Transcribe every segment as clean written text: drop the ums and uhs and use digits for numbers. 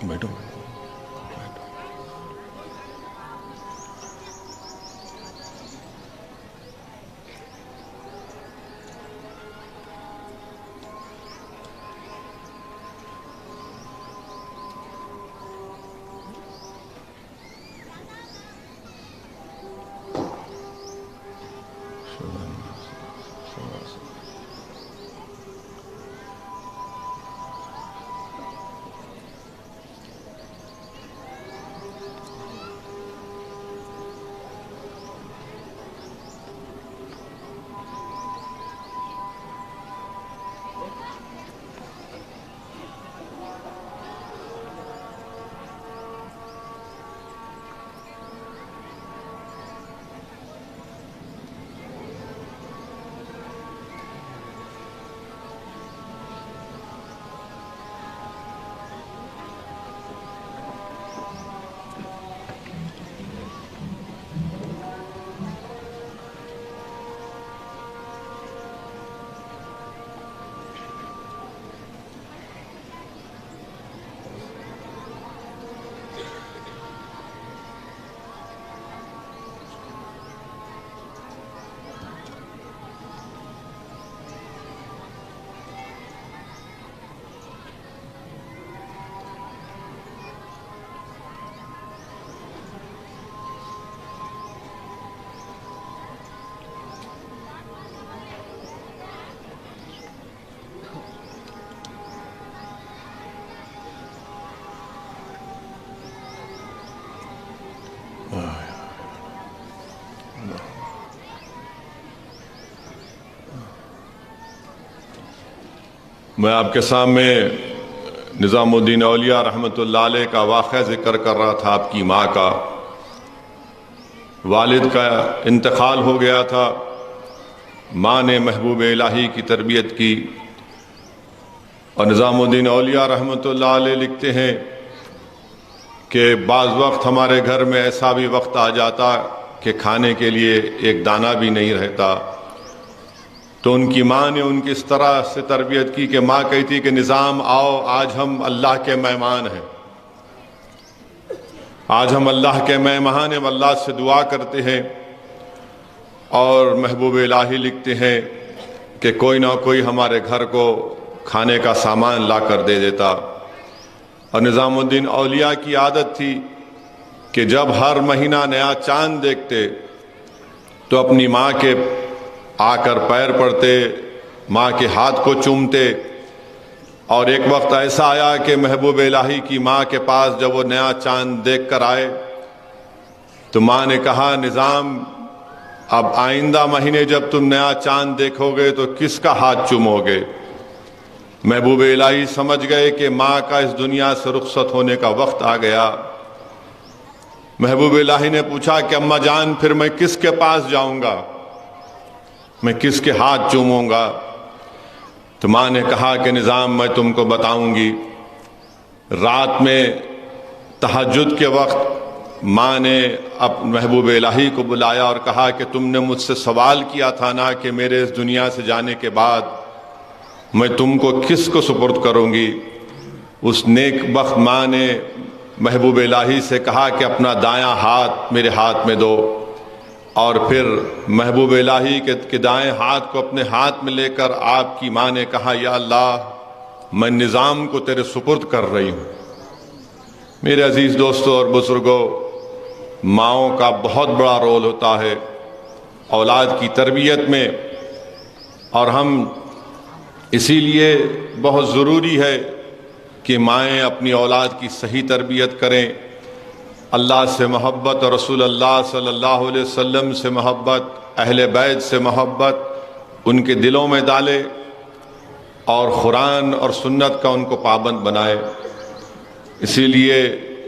بیٹھو۔ میں آپ کے سامنے نظام الدین اولیاء رحمۃ اللہ علیہ کا واقعہ ذکر کر رہا تھا۔ آپ کی ماں کا، والد کا انتقال ہو گیا تھا، ماں نے محبوب الہی کی تربیت کی، اور نظام الدین اولیاء رحمۃ اللہ علیہ لکھتے ہیں کہ بعض وقت ہمارے گھر میں ایسا بھی وقت آ جاتا کہ کھانے کے لیے ایک دانہ بھی نہیں رہتا، تو ان کی ماں نے ان کی اس طرح سے تربیت کی کہ ماں کہتی کہ نظام آؤ، آج ہم اللہ کے مہمان ہیں، آج ہم اللہ کے مہمان ہیں، ہم اللہ سے دعا کرتے ہیں۔ اور محبوب الہی لکھتے ہیں کہ کوئی نہ کوئی ہمارے گھر کو کھانے کا سامان لا کر دے دیتا۔ اور نظام الدین اولیاء کی عادت تھی کہ جب ہر مہینہ نیا چاند دیکھتے تو اپنی ماں کے آ کر پیر پڑتے، ماں کے ہاتھ کو چومتے۔ اور ایک وقت ایسا آیا کہ محبوب الہی کی ماں کے پاس جب وہ نیا چاند دیکھ کر آئے تو ماں نے کہا نظام اب آئندہ مہینے جب تم نیا چاند دیکھو گے تو کس کا ہاتھ چومو گے؟ محبوب الہی سمجھ گئے کہ ماں کا اس دنیا سے رخصت ہونے کا وقت آ گیا۔ محبوب الہی نے پوچھا کہ اماں جان پھر میں کس کے پاس جاؤں گا، میں کس کے ہاتھ چوموں گا؟ تو ماں نے کہا کہ نظام میں تم کو بتاؤں گی۔ رات میں تہجد کے وقت ماں نے محبوب الہی کو بلایا اور کہا کہ تم نے مجھ سے سوال کیا تھا نا کہ میرے اس دنیا سے جانے کے بعد میں تم کو کس کو سپرد کروں گی؟ اس نیک بخت ماں نے محبوب الہی سے کہا کہ اپنا دایاں ہاتھ میرے ہاتھ میں دو، اور پھر محبوب الہی کے دائیں ہاتھ کو اپنے ہاتھ میں لے کر آپ کی ماں نے کہا یا اللہ میں نظام کو تیرے سپرد کر رہی ہوں۔ میرے عزیز دوستوں اور بزرگوں، ماؤں کا بہت بڑا رول ہوتا ہے اولاد کی تربیت میں، اور ہم اسی لیے بہت ضروری ہے کہ مائیں اپنی اولاد کی صحیح تربیت کریں، اللہ سے محبت اور رسول اللہ صلی اللہ علیہ وسلم سے محبت، اہل بیت سے محبت ان کے دلوں میں ڈالے، اور قرآن اور سنت کا ان کو پابند بنائے۔ اسی لیے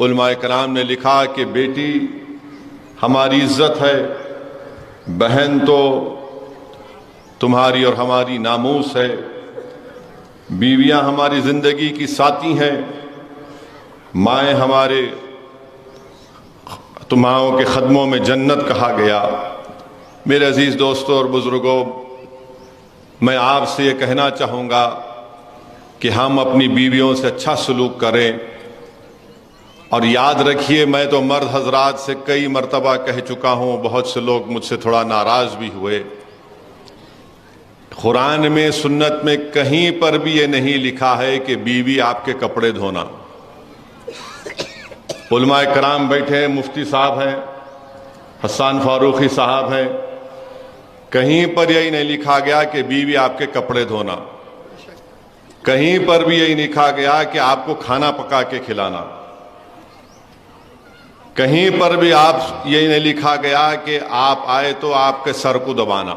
علماء کرام نے لکھا کہ بیٹی ہماری عزت ہے، بہن تو تمہاری اور ہماری ناموس ہے، بیویاں ہماری زندگی کی ساتھی ہیں، مائیں ہمارے ماؤں کے خدموں میں جنت کہا گیا۔ میرے عزیز دوستوں اور بزرگوں، میں آپ سے یہ کہنا چاہوں گا کہ ہم اپنی بیویوں سے اچھا سلوک کریں، اور یاد رکھیے میں تو مرد حضرات سے کئی مرتبہ کہہ چکا ہوں، بہت سے لوگ مجھ سے تھوڑا ناراض بھی ہوئے، قرآن میں سنت میں کہیں پر بھی یہ نہیں لکھا ہے کہ بیوی آپ کے کپڑے دھونا۔ علماء کرام بیٹھے ہیں، مفتی صاحب ہیں، حسان فاروقی صاحب ہیں، کہیں پر یہی نہیں لکھا گیا کہ بیوی آپ کے کپڑے دھونا، کہیں پر بھی یہی لکھا گیا کہ آپ کو کھانا پکا کے کھلانا، کہیں پر بھی آپ یہی نہیں لکھا گیا کہ آپ آئے تو آپ کے سر کو دبانا،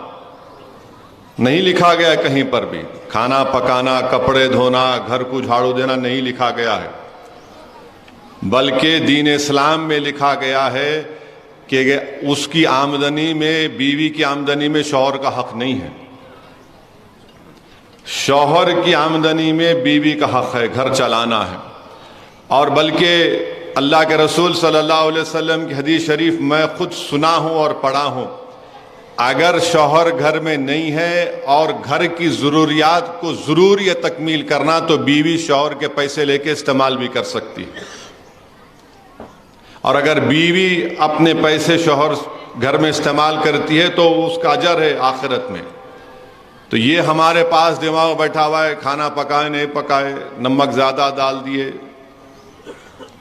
نہیں لکھا گیا کہیں پر بھی۔ کھانا پکانا، کپڑے دھونا، گھر کو جھاڑو دینا نہیں لکھا گیا ہے، بلکہ دین اسلام میں لکھا گیا ہے کہ اس کی آمدنی میں، بیوی کی آمدنی میں شوہر کا حق نہیں ہے، شوہر کی آمدنی میں بیوی کا حق ہے، گھر چلانا ہے۔ اور بلکہ اللہ کے رسول صلی اللہ علیہ وسلم کی حدیث شریف میں خود سنا ہوں اور پڑھا ہوں، اگر شوہر گھر میں نہیں ہے اور گھر کی ضروریات کو ضروری تکمیل کرنا تو بیوی شوہر کے پیسے لے کے استعمال بھی کر سکتی ہے، اور اگر بیوی اپنے پیسے شوہر گھر میں استعمال کرتی ہے تو اس کا اجر ہے آخرت میں۔ تو یہ ہمارے پاس دماغ بیٹھا ہوا ہے، کھانا پکائے نہیں پکائے، نمک زیادہ ڈال دیے،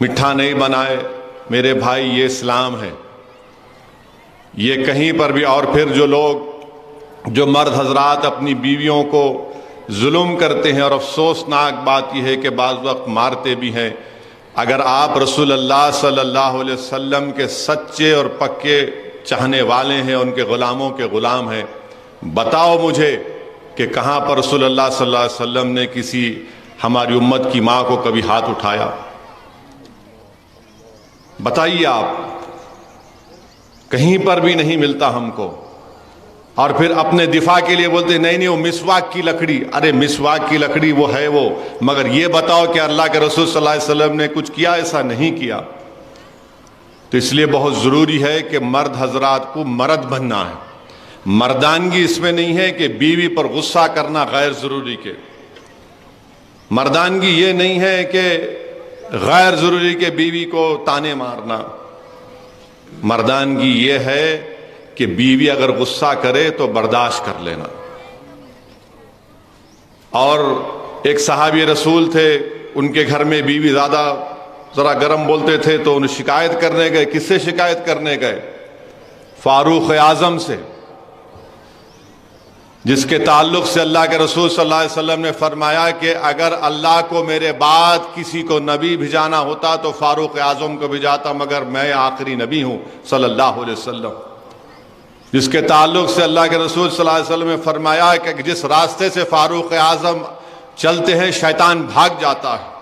میٹھا نہیں بنائے، میرے بھائی یہ اسلام ہے، یہ کہیں پر بھی۔ اور پھر جو مرد حضرات اپنی بیویوں کو ظلم کرتے ہیں، اور افسوسناک بات یہ ہے کہ بعض وقت مارتے بھی ہیں، اگر آپ رسول اللہ صلی اللہ علیہ وسلم کے سچے اور پکے چاہنے والے ہیں، ان کے غلاموں کے غلام ہیں، بتاؤ مجھے کہ کہاں پر رسول اللہ صلی اللہ علیہ وسلم نے کسی ہماری امت کی ماں کو کبھی ہاتھ اٹھایا؟ بتائیے آپ، کہیں پر بھی نہیں ملتا ہم کو۔ اور پھر اپنے دفاع کے لیے بولتے نہیں وہ مسواک کی لکڑی، ارے مسواک کی لکڑی وہ ہے وہ، مگر یہ بتاؤ کہ اللہ کے رسول صلی اللہ علیہ وسلم نے کچھ کیا؟ ایسا نہیں کیا۔ تو اس لیے بہت ضروری ہے کہ مرد حضرات کو مرد بننا ہے۔ مردانگی اس میں نہیں ہے کہ بیوی پر غصہ کرنا غیر ضروری کے، مردانگی یہ نہیں ہے کہ غیر ضروری کے بیوی کو تانے مارنا، مردانگی یہ ہے کہ بیوی اگر غصہ کرے تو برداشت کر لینا۔ اور ایک صحابی رسول تھے، ان کے گھر میں بیوی زیادہ ذرا گرم بولتے تھے تو انہیں شکایت کرنے گئے۔ کس سے شکایت کرنے گئے؟ فاروق اعظم سے، جس کے تعلق سے اللہ کے رسول صلی اللہ علیہ وسلم نے فرمایا کہ اگر اللہ کو میرے بعد کسی کو نبی بھیجانا ہوتا تو فاروق اعظم کو بھیجاتا، مگر میں آخری نبی ہوں صلی اللہ علیہ وسلم۔ جس کے تعلق سے اللہ کے رسول صلی اللہ علیہ وسلم نے فرمایا کہ جس راستے سے فاروق اعظم چلتے ہیں شیطان بھاگ جاتا ہے۔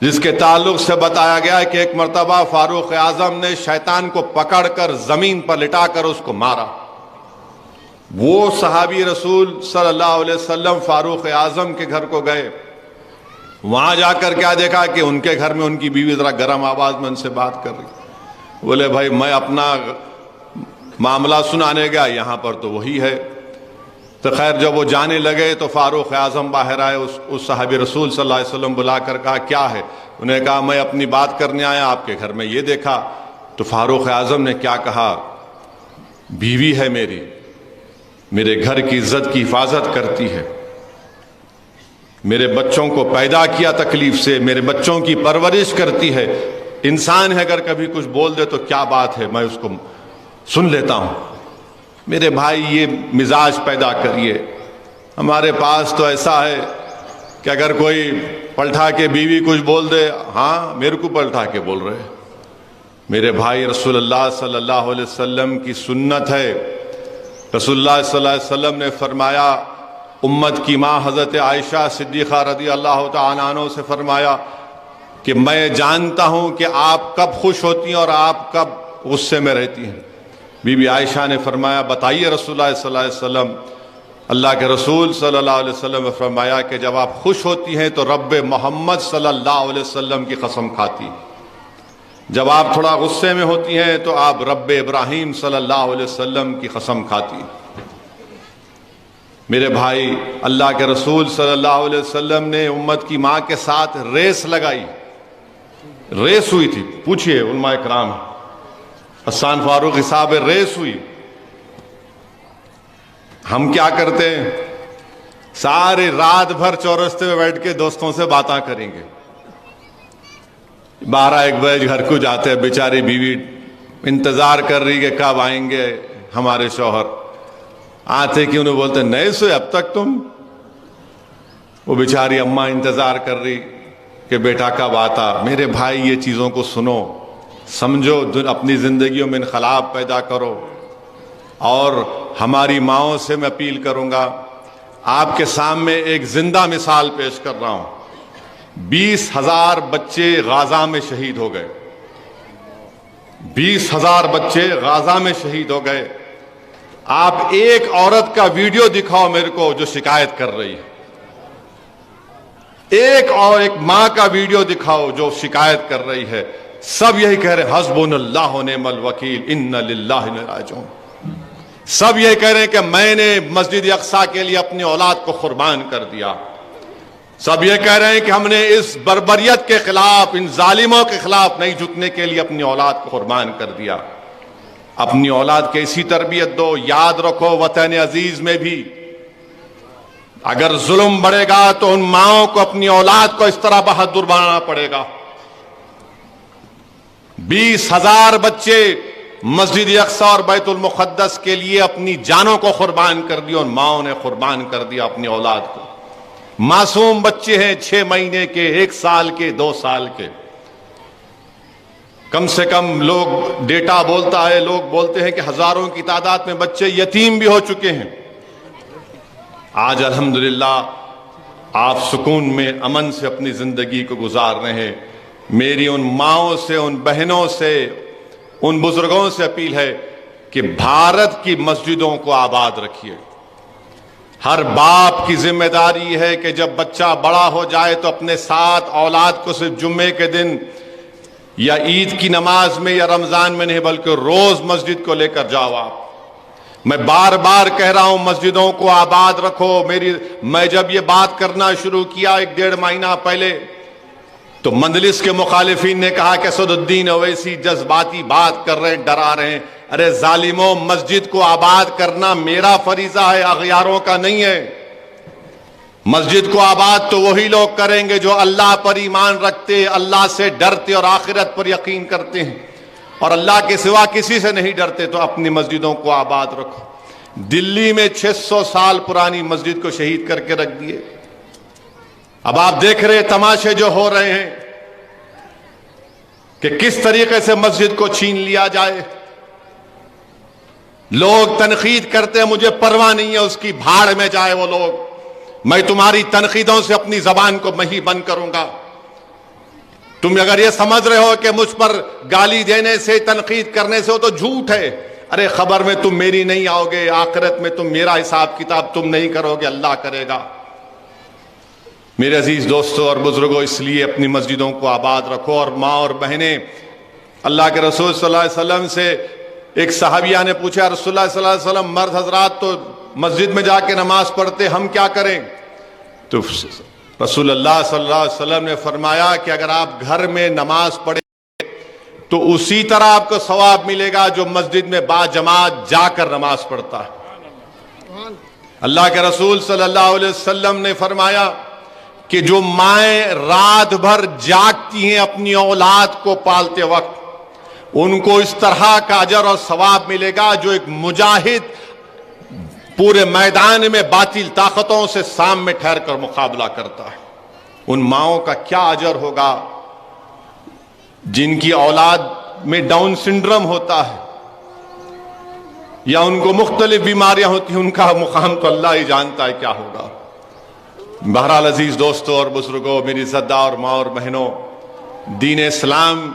جس کے تعلق سے بتایا گیا کہ ایک مرتبہ فاروق اعظم نے شیطان کو پکڑ کر زمین پر لٹا کر اس کو مارا۔ وہ صحابی رسول صلی اللہ علیہ وسلم فاروق اعظم کے گھر کو گئے، وہاں جا کر کیا دیکھا کہ ان کے گھر میں ان کی بیوی ذرا گرم آواز میں ان سے بات کر رہی۔ بولے بھائی میں اپنا معاملہ سنانے گیا، یہاں پر تو وہی ہے۔ تو خیر جب وہ جانے لگے تو فاروق اعظم باہر آئے، اس صحابی رسول صلی اللہ علیہ وسلم بلا کر کہا کیا ہے؟ انہیں کہا میں اپنی بات کرنے آیا، آپ کے گھر میں یہ دیکھا۔ تو فاروق اعظم نے کیا کہا؟ بیوی ہے میری، میرے گھر کی عزت کی حفاظت کرتی ہے، میرے بچوں کو پیدا کیا تکلیف سے، میرے بچوں کی پرورش کرتی ہے، انسان ہے اگر کبھی کچھ بول دے تو کیا بات ہے، میں اس کو سن لیتا ہوں۔ میرے بھائی یہ مزاج پیدا کریے۔ ہمارے پاس تو ایسا ہے کہ اگر کوئی پلٹا کے بیوی کچھ بول دے، ہاں میرے کو پلٹا کے بول رہے۔ میرے بھائی رسول اللہ صلی اللہ علیہ وسلم کی سنت ہے، رسول اللہ صلی اللہ علیہ وسلم نے فرمایا، امت کی ماں حضرت عائشہ صدیقہ رضی اللہ تعالیٰ عنہ سے فرمایا کہ میں جانتا ہوں کہ آپ کب خوش ہوتی ہیں اور آپ کب غصے میں رہتی ہیں۔ بی بی عائشہ نے فرمایا بتائیے رسول اللہ صلی اللہ علیہ وسلم۔ اللہ کے رسول صلی اللہ علیہ وسلم نے فرمایا کہ جب آپ خوش ہوتی ہیں تو رب محمد صلی اللہ علیہ وسلم کی قسم کھاتی ہیں، جب آپ تھوڑا غصے میں ہوتی ہیں تو آپ رب ابراہیم صلی اللہ علیہ وسلم کی قسم کھاتی ہیں۔ میرے بھائی اللہ کے رسول صلی اللہ علیہ وسلم نے امت کی ماں کے ساتھ ریس لگائی، ریس ہوئی تھی, پوچھئے علماء کرام, حسان فاروقی صاحب ریس ہوئی. ہم کیا کرتے ہیں, سارے رات بھر چورستے میں بیٹھ کے دوستوں سے باتاں کریں گے. 12-1 بجے گھر کو جاتے ہیں, بیچاری بیوی انتظار کر رہی کہ کب آئیں گے ہمارے شوہر. آتے کہ انہیں بولتے نہیں سوئے اب تک تم؟ وہ بیچاری اماں انتظار کر رہی کہ بیٹا کب آتا. میرے بھائی یہ چیزوں کو سنو, سمجھو, اپنی زندگیوں میں انقلاب پیدا کرو. اور ہماری ماؤں سے میں اپیل کروں گا, آپ کے سامنے ایک زندہ مثال پیش کر رہا ہوں. 20,000 بچے غزہ میں شہید ہو گئے. 20,000 بچے غزہ میں شہید ہو گئے. آپ ایک عورت کا ویڈیو دکھاؤ میرے کو جو شکایت کر رہی ہے. ایک ماں کا ویڈیو دکھاؤ جو شکایت کر رہی ہے. سب یہی کہہ رہے حسبنا اللہ و نعم الوکیل انا للہ و انا الیہ راجعون. سب یہ کہہ رہے ہیں کہ میں نے مسجد اقصی کے لیے اپنی اولاد کو قربان کر دیا. سب یہ کہہ رہے ہیں کہ ہم نے اس بربریت کے خلاف, ان ظالموں کے خلاف نہیں جھکنے کے لیے اپنی اولاد کو قربان کر دیا. اپنی اولاد کی ایسی تربیت دو. یاد رکھو وطن عزیز میں بھی اگر ظلم بڑھے گا تو ان ماؤں کو اپنی اولاد کو اس طرح بہادر بنانا پڑے گا. 20,000 بچے مسجد اقصی اور بیت المقدس کے لیے اپنی جانوں کو قربان کر دیا, اور ماؤں نے قربان کر دیا اپنی اولاد کو. معصوم بچے ہیں, 6 مہینے کے, 1 سال کے, 2 سال کے. کم سے کم لوگ ڈیٹا بولتا ہے, لوگ بولتے ہیں کہ ہزاروں کی تعداد میں بچے یتیم بھی ہو چکے ہیں. آج الحمدللہ آپ سکون میں, امن سے اپنی زندگی کو گزار رہے ہیں. میری ان ماؤں سے, ان بہنوں سے, ان بزرگوں سے اپیل ہے کہ بھارت کی مسجدوں کو آباد رکھیے. ہر باپ کی ذمہ داری ہے کہ جب بچہ بڑا ہو جائے تو اپنے ساتھ اولاد کو صرف جمعے کے دن یا عید کی نماز میں یا رمضان میں نہیں بلکہ روز مسجد کو لے کر جاؤ. آپ, میں بار بار کہہ رہا ہوں مسجدوں کو آباد رکھو. میں جب یہ بات کرنا شروع کیا 1-1.5 مہینہ پہلے تو مجلس کے مخالفین نے کہا کہ اسد الدین اویسی جذباتی بات کر رہے ہیں, ڈرا رہے ہیں. ارے ظالموں, مسجد کو آباد کرنا میرا فریضہ ہے, اغیاروں کا نہیں ہے. مسجد کو آباد تو وہی لوگ کریں گے جو اللہ پر ایمان رکھتے, اللہ سے ڈرتے اور آخرت پر یقین کرتے ہیں, اور اللہ کے سوا کسی سے نہیں ڈرتے. تو اپنی مسجدوں کو آباد رکھو. دلی میں 600 سال پرانی مسجد کو شہید کر کے رکھ دیے. اب آپ دیکھ رہے تماشے جو ہو رہے ہیں کہ کس طریقے سے مسجد کو چھین لیا جائے. لوگ تنقید کرتے ہیں, مجھے پرواہ نہیں ہے, اس کی بھاڑ میں جائے وہ لوگ. میں تمہاری تنقیدوں سے اپنی زبان کو میں ہی بند کروں گا. تم اگر یہ سمجھ رہے ہو کہ مجھ پر گالی دینے سے, تنقید کرنے سے, وہ تو جھوٹ ہے. ارے خبر میں تم میری نہیں آؤ گے, آخرت میں تم میرا حساب کتاب تم نہیں کرو گے, اللہ کرے گا. میرے عزیز دوستوں اور بزرگوں, اس لیے اپنی مسجدوں کو آباد رکھو. اور ماں اور بہنیں, اللہ کے رسول صلی اللہ علیہ وسلم سے ایک صحابیہ نے پوچھا, رسول اللہ صلی اللہ علیہ وسلم مرد حضرات تو مسجد میں جا کے نماز پڑھتے, ہم کیا کریں؟ تو رسول اللہ صلی اللہ علیہ وسلم نے فرمایا کہ اگر آپ گھر میں نماز پڑھیں تو اسی طرح آپ کو ثواب ملے گا جو مسجد میں با جماعت جا کر نماز پڑھتا ہے. اللہ کے رسول صلی اللہ علیہ وسلم نے فرمایا کہ جو مائیں رات بھر جاگتی ہیں اپنی اولاد کو پالتے وقت, ان کو اس طرح کا اجر اور ثواب ملے گا جو ایک مجاہد پورے میدان میں باطل طاقتوں سے سامنے ٹھہر کر مقابلہ کرتا ہے. ان ماؤں کا کیا اجر ہوگا جن کی اولاد میں ڈاؤن سنڈروم ہوتا ہے یا ان کو مختلف بیماریاں ہوتی ہیں, ان کا مقام تو اللہ ہی جانتا ہے کیا ہوگا. بہرحال عزیز دوستوں اور بزرگوں, میری زدہ اور ماں اور بہنوں, دین اسلام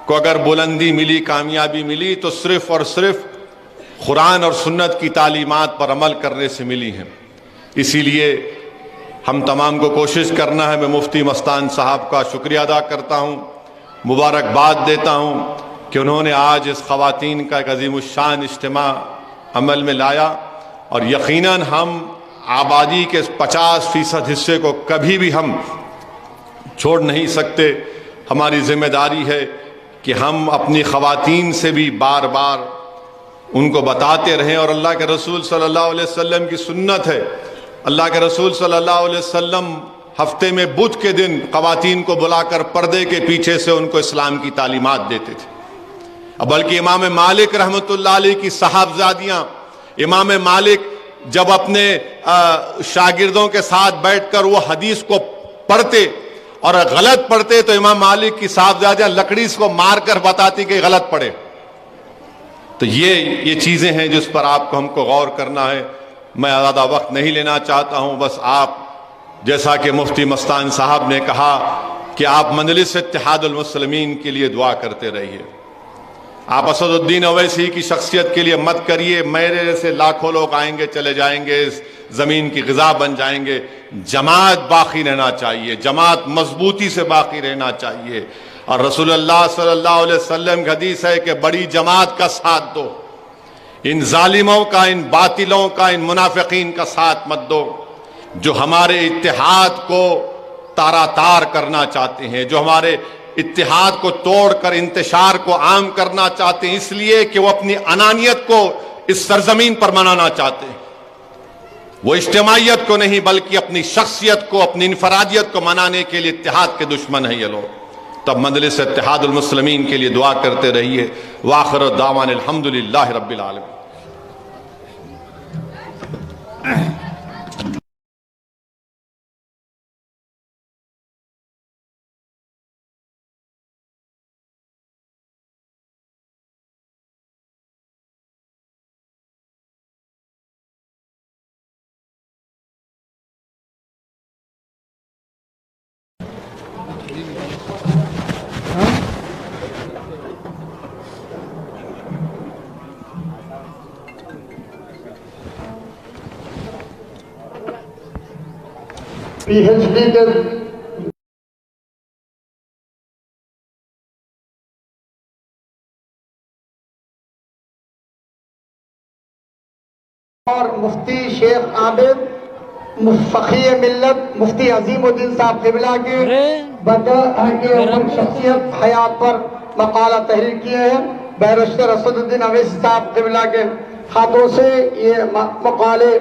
کو اگر بلندی ملی, کامیابی ملی تو صرف اور صرف قرآن اور سنت کی تعلیمات پر عمل کرنے سے ملی ہیں. اسی لیے ہم تمام کو کوشش کرنا ہے. میں مفتی مستان صاحب کا شکریہ ادا کرتا ہوں, مبارکباد دیتا ہوں کہ انہوں نے آج اس خواتین کا ایک عظیم الشان اجتماع عمل میں لایا, اور یقیناً ہم آبادی کے 50% حصے کو کبھی بھی ہم چھوڑ نہیں سکتے. ہماری ذمہ داری ہے کہ ہم اپنی خواتین سے بھی بار بار ان کو بتاتے رہیں، اور اللہ کے رسول صلی اللہ علیہ وسلم کی سنت ہے، اللہ کے رسول صلی اللہ علیہ وسلم ہفتے میں بدھ کے دن خواتین کو بلا کر پردے کے پیچھے سے ان کو اسلام کی تعلیمات دیتے تھے۔ بلکہ امام مالک رحمۃ اللہ علیہ کی صاحبزادیاں، امام مالک جب اپنے شاگردوں کے ساتھ بیٹھ کر وہ حدیث کو پڑھتے اور غلط پڑھتے تو امام مالک کی صاحبزادیاں لکڑی کو مار کر بتاتی کہ غلط پڑھے۔ تو یہ چیزیں ہیں جس پر آپ کو ہم کو غور کرنا ہے۔ میں زیادہ وقت نہیں لینا چاہتا ہوں، بس آپ جیسا کہ مفتی مستان صاحب نے کہا کہ آپ مجلس اتحاد المسلمین کے لیے دعا کرتے رہیے۔ آپ اسد الدین اویسی کی شخصیت کے لیے مت کریے، میرے جیسے لاکھوں لوگ آئیں گے چلے جائیں گے، اس زمین کی غذا بن جائیں گے۔ جماعت باقی رہنا چاہیے، جماعت مضبوطی سے باقی رہنا چاہیے، اور رسول اللہ صلی اللہ علیہ وسلم کی حدیث ہے کہ بڑی جماعت کا ساتھ دو، ان ظالموں کا، ان باطلوں کا، ان منافقین کا ساتھ مت دو جو ہمارے اتحاد کو تارا تار کرنا چاہتے ہیں، جو ہمارے اتحاد کو توڑ کر انتشار کو عام کرنا چاہتے ہیں، اس لیے کہ وہ اپنی انانیت کو اس سرزمین پر منانا چاہتے ہیں۔ وہ اجتماعیت کو نہیں بلکہ اپنی شخصیت کو، اپنی انفرادیت کو منانے کے لیے اتحاد کے دشمن ہیں یہ لوگ۔ تب مجلس اتحاد المسلمین کے لیے دعا کرتے رہیے۔ وآخر دعوانا الحمدللہ رب العالمین۔ PhD کے اور مفتی شیخ عابد فقیہ ملت مفتی عظیم الدین صاحب قبلہ کے شخصیت حیات پر مقالہ تحریر کیے ہیں۔ بیرسٹر اسد الدین اویسی صاحب قبلہ کے ہاتھوں سے یہ مقالے